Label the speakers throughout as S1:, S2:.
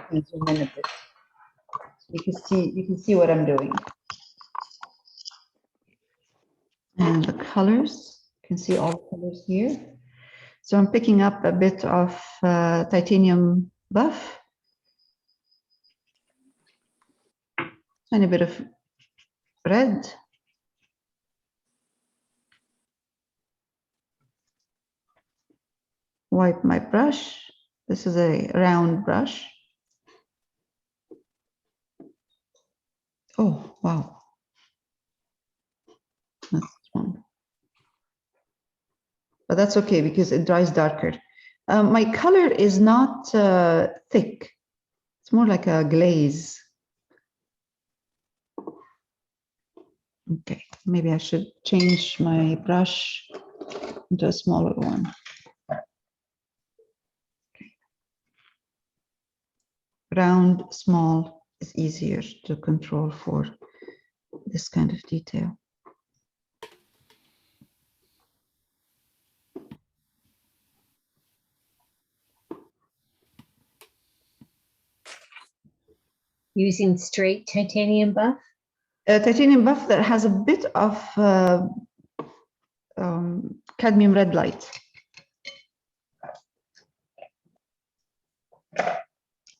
S1: Let me zoom in a bit. You can see what I'm doing. And the colors, you can see all the colors here. So I'm picking up a bit of titanium buff, tiny bit of red, wipe my brush. This is a round brush. Oh, wow. That's one. But that's okay because it dries darker. My color is not thick. It's more like a glaze. Okay, maybe I should change my brush into a smaller one. Okay. Round, small is easier to control for this kind of detail.
S2: Using straight titanium buff?
S1: Titanium buff that has a bit of cadmium red light.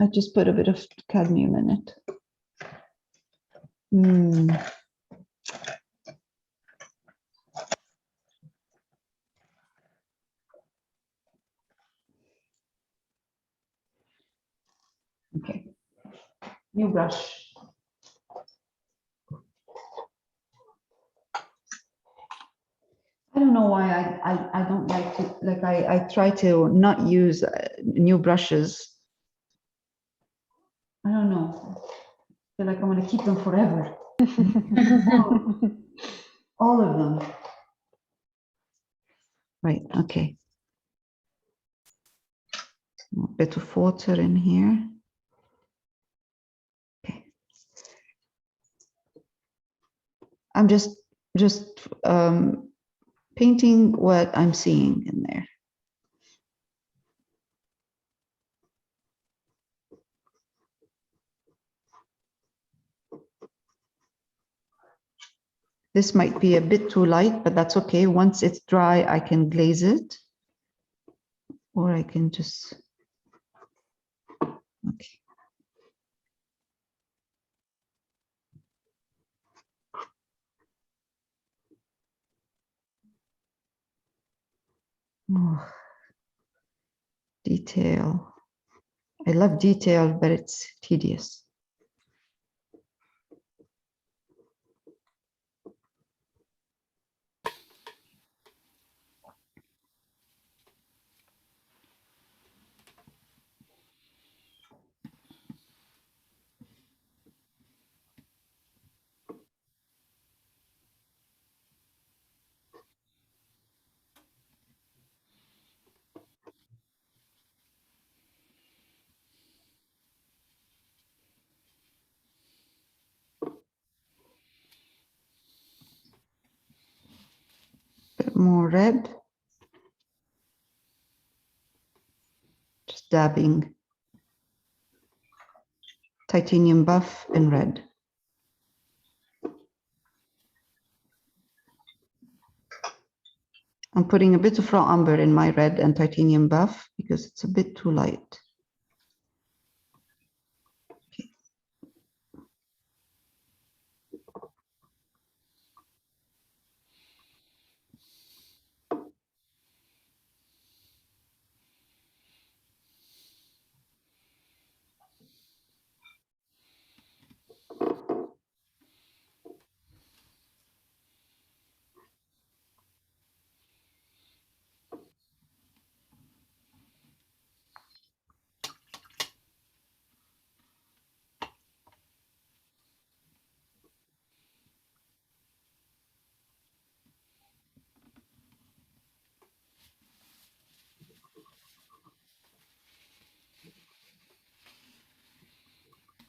S1: I just put a bit of cadmium in it. Okay, new brush. I don't know why I don't like to, like I try to not use new brushes. I don't know. I feel like I'm going to keep them forever. All of them. Right, okay. A bit of water in here. Okay. I'm just painting what I'm seeing in there. This might be a bit too light, but that's okay. Once it's dry, I can glaze it. Or I can just, okay. Oh, detail. I love detail, but it's tedious. Bit more red. Just dabbing titanium buff in red. I'm putting a bit of raw umber in my red and titanium buff because it's a bit too light.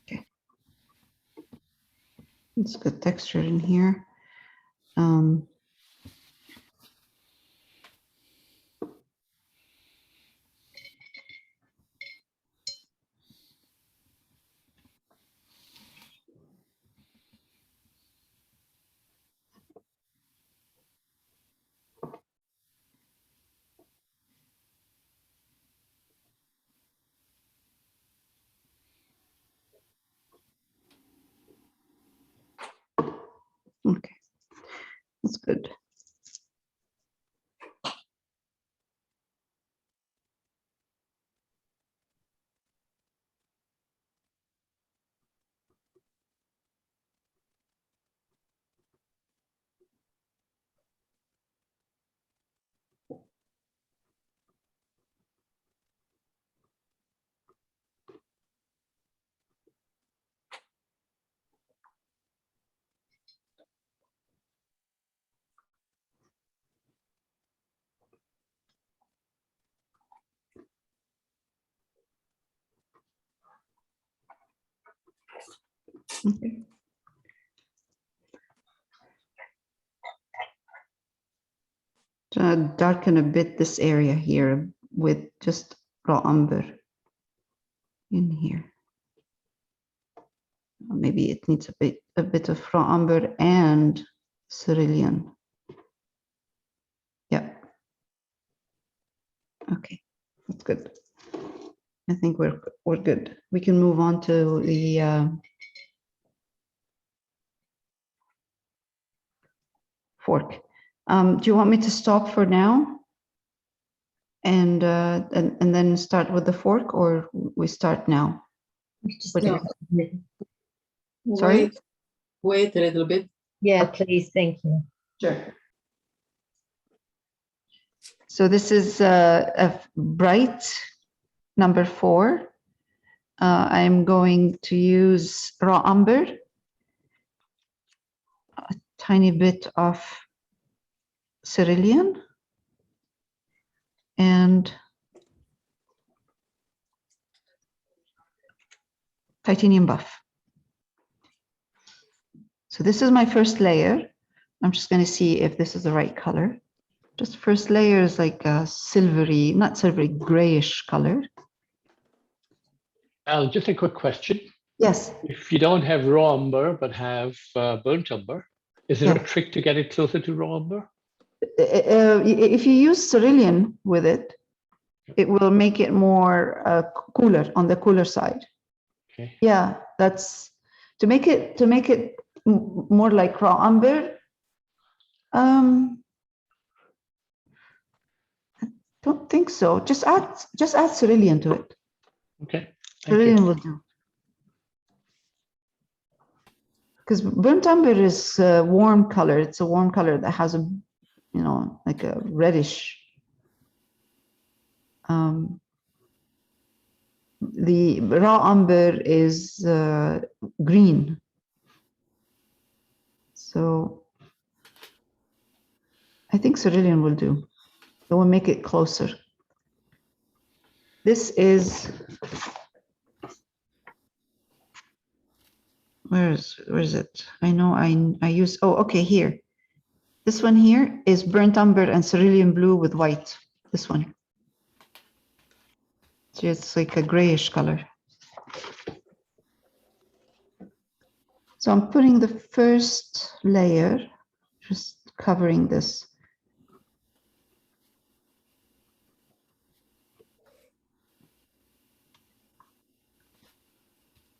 S1: Okay. It's good texture in here. That's good. Okay. Darken a bit this area here with just raw umber in here. Maybe it needs a bit of raw umber and cerulean. Yeah. Okay, that's good. I think we're good. We can move on to the fork. Do you want me to stop for now and then start with the fork, or we start now? What do you- Sorry?
S3: Wait a little bit.
S2: Yeah, please, thank you.
S1: Sure. So this is a bright number 4. I'm going to use raw umber, a tiny bit of cerulean, and titanium buff. So this is my first layer. I'm just going to see if this is the right color. Just first layer is like a silvery, not silvery, grayish color.
S4: Al, just a quick question.
S1: Yes.
S4: If you don't have raw umber but have burnt umber, is there
S1: Yeah.
S4: a trick to get it closer to raw umber?
S1: If you use cerulean with it, it will make it more cooler, on the cooler side.
S4: Okay.
S1: Yeah, that's to make it more like raw umber. I don't think so. Just add cerulean to it.
S4: Okay. Thank
S1: Cerulean
S4: you.
S1: will do. Because burnt umber is a warm color. It's a warm color that has a, like a reddish. The raw umber is green. So I think cerulean will do. It will make it closer. This is, where is it? I know I use, oh, okay, here. This one here is burnt umber and cerulean blue with white. This one. So it's like a grayish color. So I'm putting the first layer, just covering this.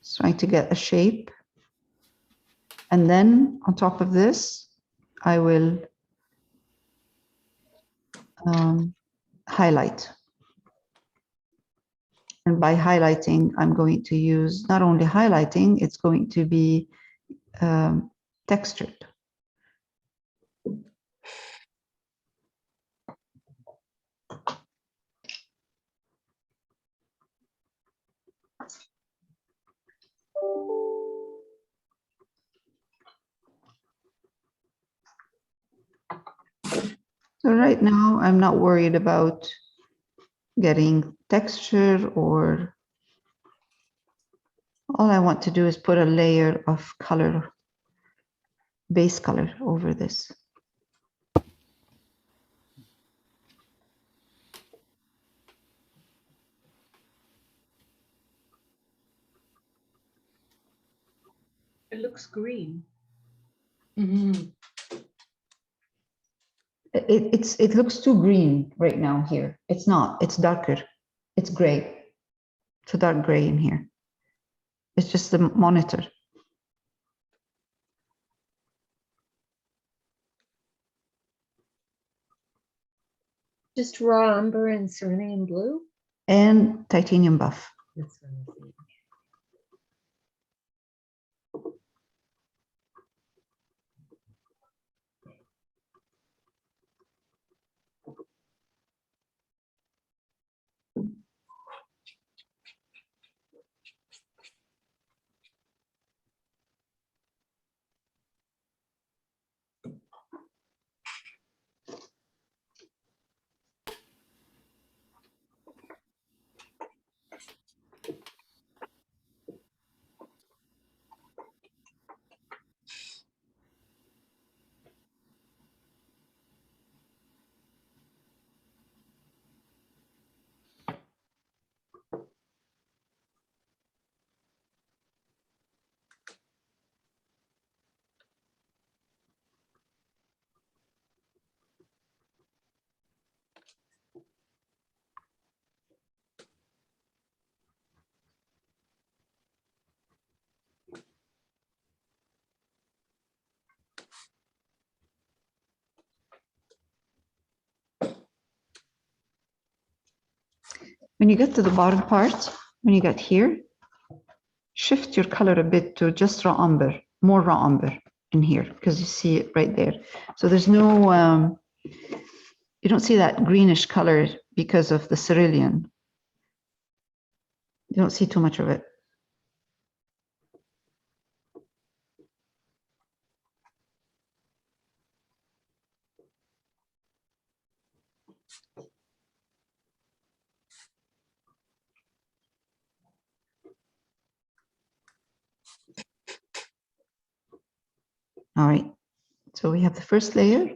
S1: Just trying to get a shape. And then on top of this, I will highlight. And by highlighting, I'm going to use not only highlighting, it's going to be textured. So right now, I'm not worried about getting texture, or all I want to do is put a layer of color, base color over this.
S3: It looks green.
S1: It looks too green right now here. It's not, it's darker. It's gray. It's a dark gray in here. It's just the monitor.
S2: Just raw umber and cerulean blue?
S1: and titanium buff.
S2: That's what I see.
S1: When you get to the bottom part, when you get here, shift your color a bit to just raw umber, more raw umber in here, because you see it right there. So there's no, you don't see that greenish color because of the cerulean. You don't see too much of it. All right, so we have the first layer.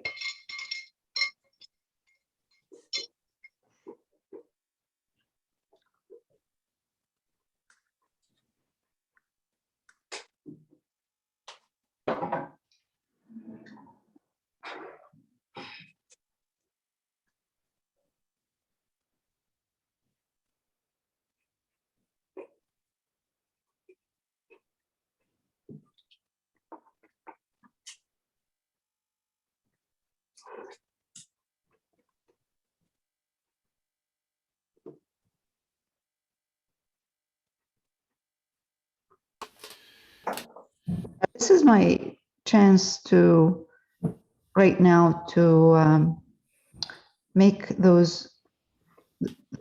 S1: This is my chance to, right now, to make those,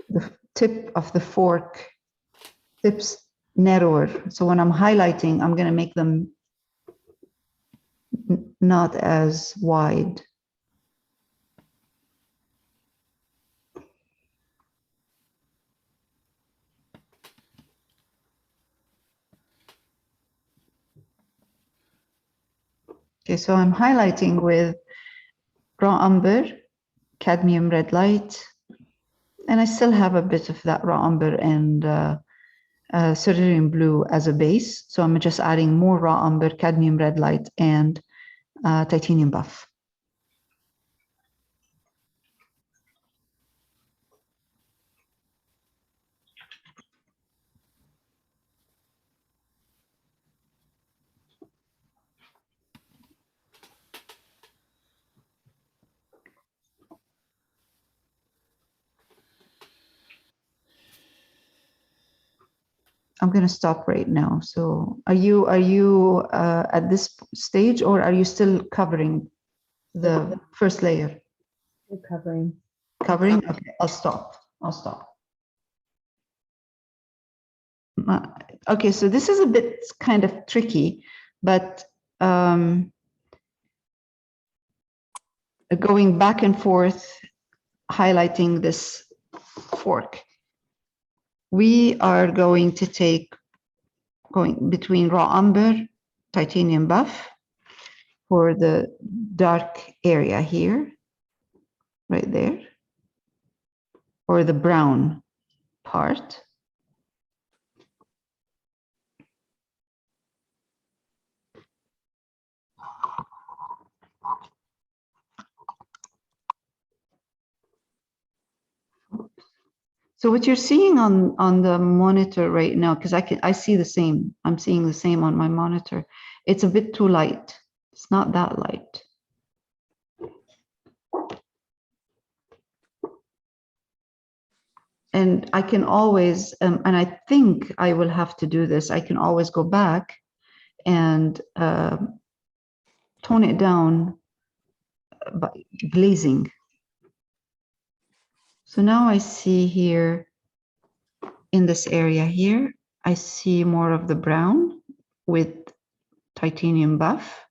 S1: the tip of the fork tips narrower. So when I'm highlighting, I'm going to make them not as wide. Okay, so I'm highlighting with raw umber, cadmium red light, and I still have a bit of that raw umber and cerulean blue as a base. So I'm just adding more raw umber, cadmium red light, and titanium buff. I'm going to stop right now. So are you at this stage, or are you still covering the first layer?
S2: You're covering.
S1: Covering? Okay, I'll stop. I'll stop. Okay, so this is a bit kind of tricky, but going back and forth, highlighting this fork. We are going to take, going between raw umber, titanium buff for the dark area here, right there, or the brown part. So what you're seeing on the monitor right now, because I see the same, I'm seeing the same on my monitor. It's a bit too light. It's not that light. And I can always, and I think I will have to do this, I can always go back and tone it down by glazing. So now I see here in this area here, I see more of the brown with titanium buff,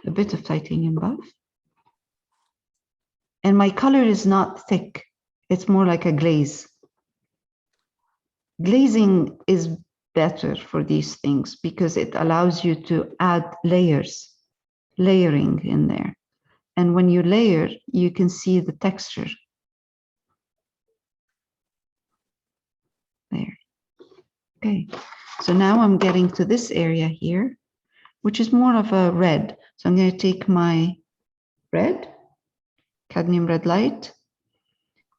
S1: a bit of titanium buff. And my color is not thick. It's more like a glaze. Glazing is better for these things because it allows you to add layers, layering in there. And when you layer, you can see the texture. There. Okay, so now I'm getting to this area here, which is more of a red. So I'm going to take my red, cadmium red light,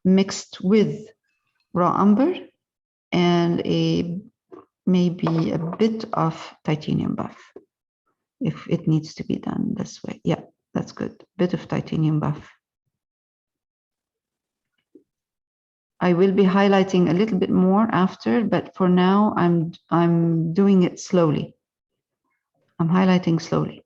S1: mixed with raw umber and maybe a bit of titanium buff, if it needs to be done this way. Yeah, that's good. Bit of titanium buff. I will be highlighting a little bit more after, but for now I'm doing it slowly. I'm highlighting slowly.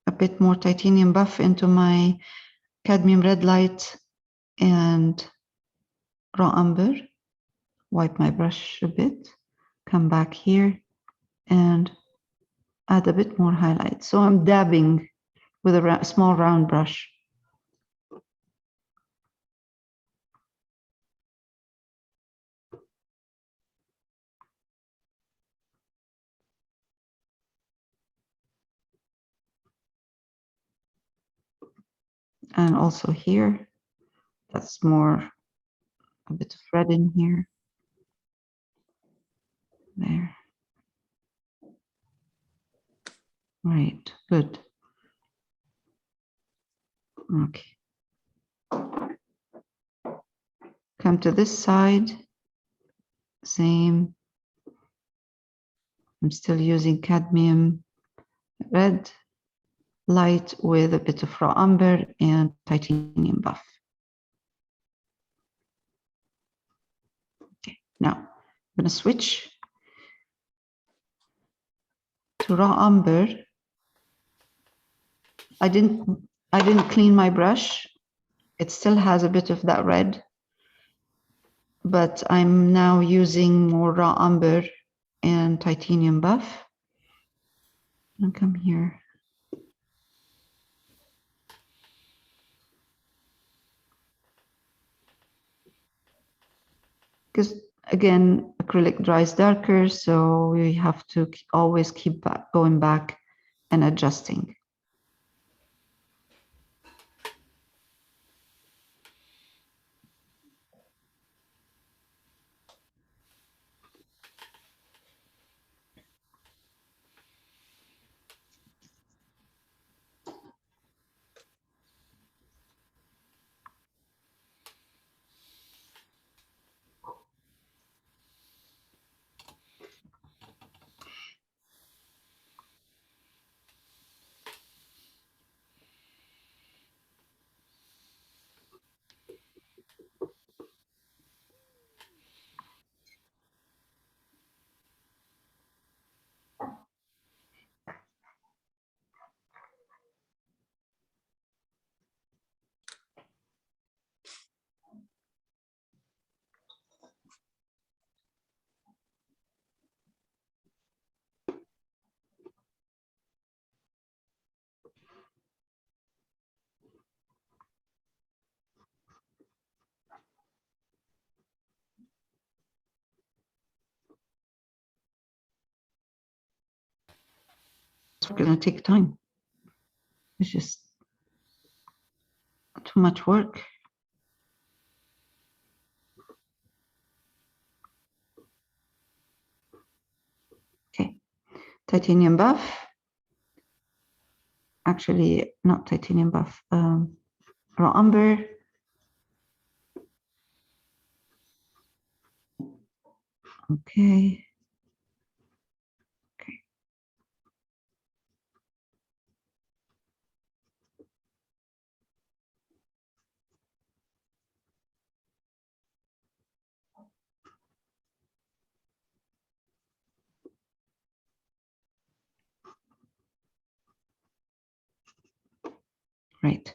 S1: A bit more titanium buff into my cadmium red light and raw umber. Wipe my brush a bit, come back here and add a bit more highlight. So I'm dabbing with a small round brush. And also here, that's more, a bit of red in here. There. Right, good. Okay. Come to this side, same. I'm still using cadmium red light with a bit of raw umber and titanium buff. Okay, now I'm going to switch to raw umber. I didn't clean my brush. It still has a bit of that red, but I'm now using more raw umber and titanium buff. I'll come here. Because again, acrylic dries darker, so we have to always keep going back and adjusting. It's going to take time. It's just too much work. titanium buff. Actually, not titanium buff, raw umber. Okay. Right.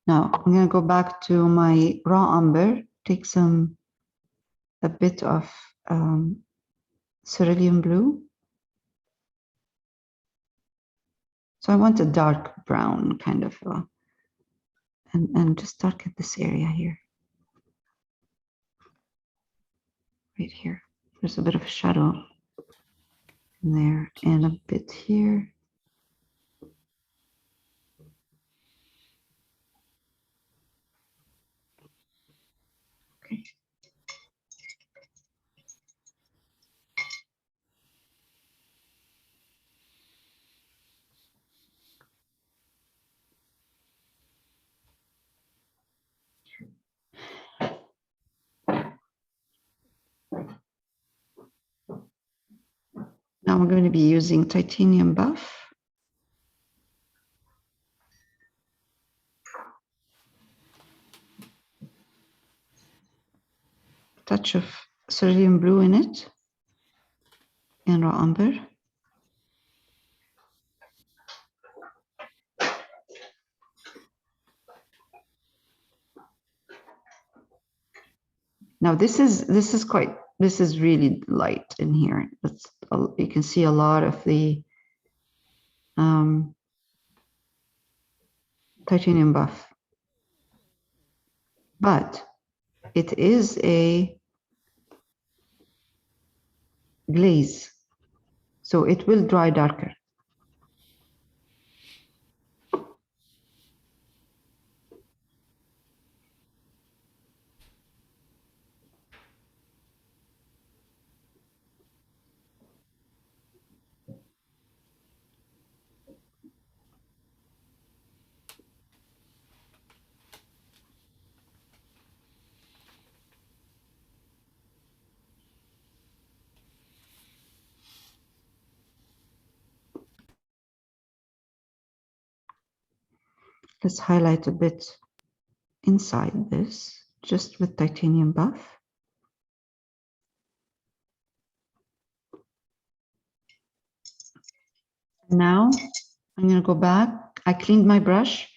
S1: Now I'm going to go back to my raw umber, take a bit of cerulean blue. So I want a dark brown kind of, and just darken this area here. Right here. There's a bit of a shadow in there and a bit here. Okay. Now we're going to be using titanium buff. Touch of cerulean blue in it and raw umber. Now this is really light in here. You can see a lot of the titanium buff, but it is a glaze, so it will dry darker. Let's highlight a bit inside this, just with titanium buff. Now I'm going to go back. I cleaned my brush.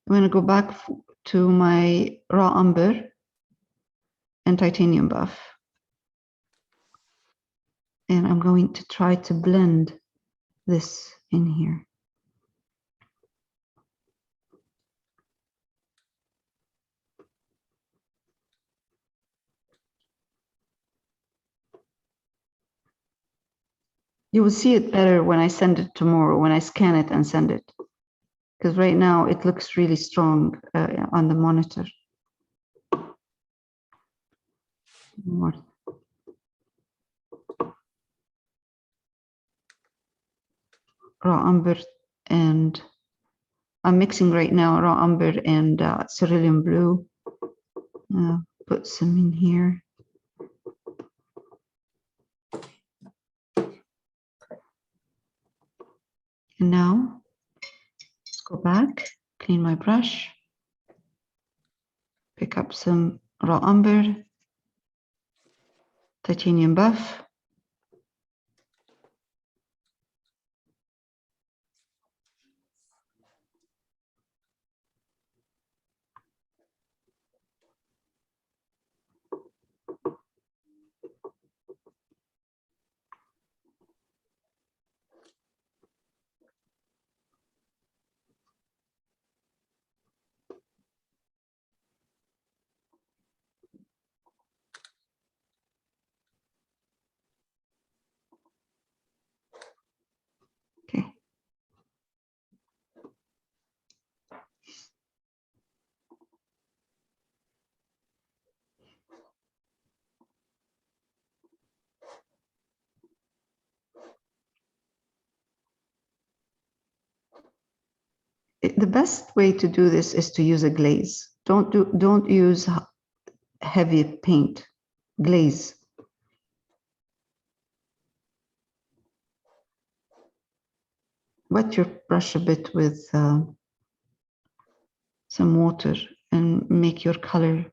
S1: I'm going to go back to my raw umber and titanium buff. And I'm going to try to blend this in here. You will see it better when I send it tomorrow, when I scan it and send it. Because right now it looks really strong on the monitor. More. Raw umber, and I'm mixing right now raw umber and cerulean blue. Put some in here. And now let's go back, clean my brush, pick up some raw umber, titanium buff. the best way to do this is to use a glaze. Don't use heavy paint. Glaze. Wet your brush a bit with some water and make your color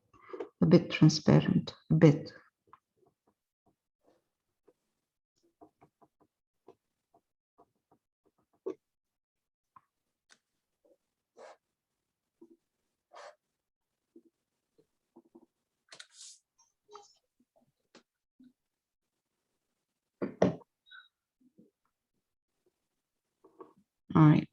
S1: a bit transparent, a bit. All right.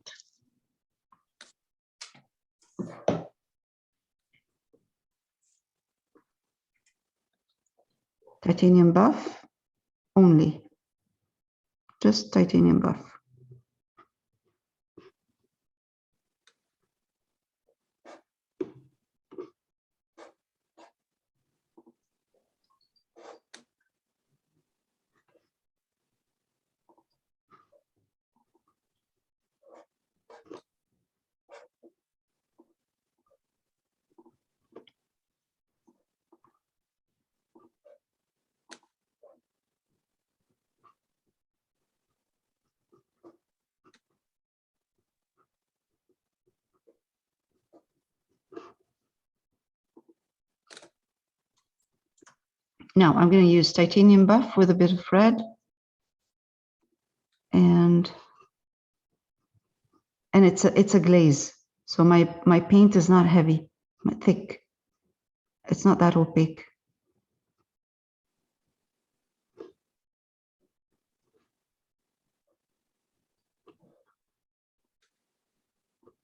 S1: Titanium buff only. Just titanium buff. Now I'm going to use titanium buff with a bit of red, and it's a glaze. So my paint is not heavy, thick. It's not that opaque.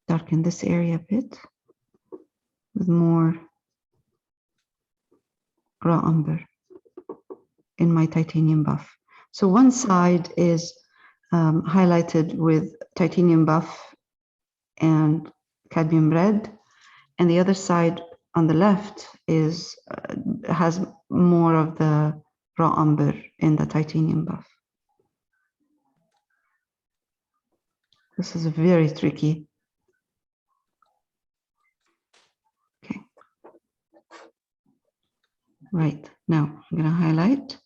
S1: Darken this area a bit with more raw umber in my titanium buff. So one side is highlighted with titanium buff and cadmium red, and the other side on the left is has more of the raw umber in the titanium buff. This is very tricky. Okay. Right, now I'm going to highlight.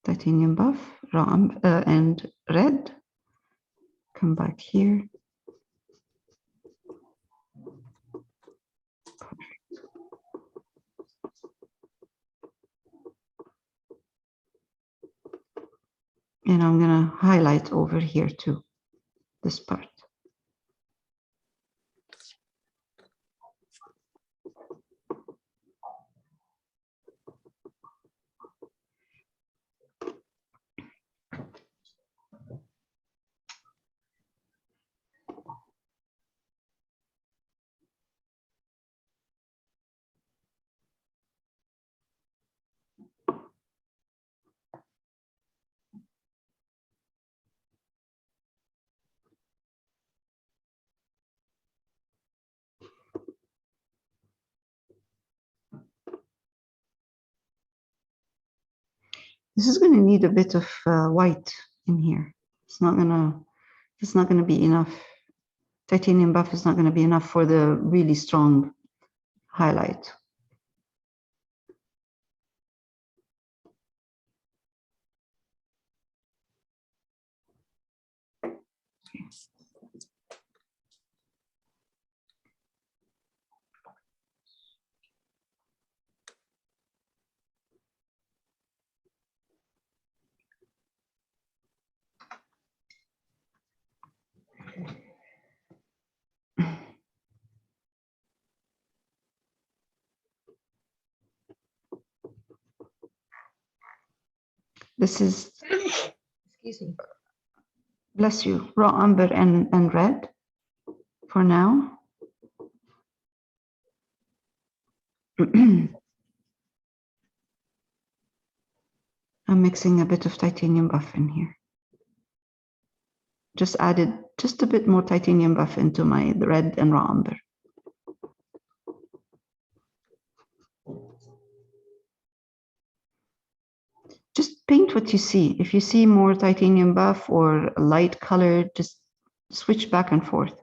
S1: Titanium buff, raw umber, and red. Come back here. And I'm going to highlight over here too, this part. This is going to need a bit of white in here. It's not going to be enough. Titanium buff is not going to be enough for the really strong highlight. This is,
S2: Excuse me.
S1: bless you, raw umber and red for now. I'm mixing a bit of titanium buff in here. Just added just a bit more titanium buff into the red and raw umber. paint what you see. If you see more titanium buff or light color, just switch back and forth.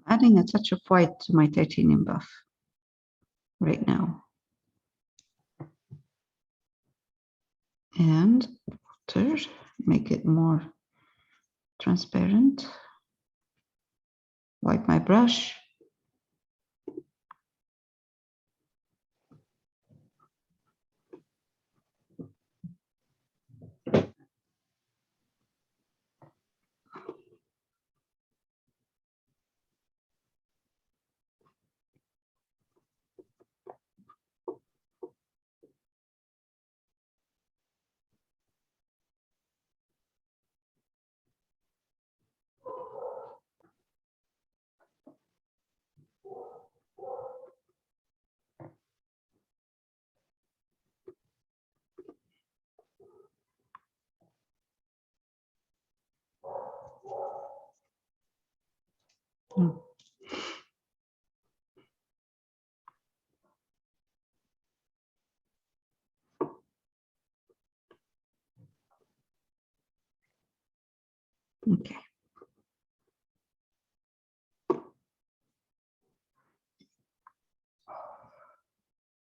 S1: Adding a touch of white to my titanium buff right now. And water, make it more transparent. Wipe my brush. Hmm. Okay.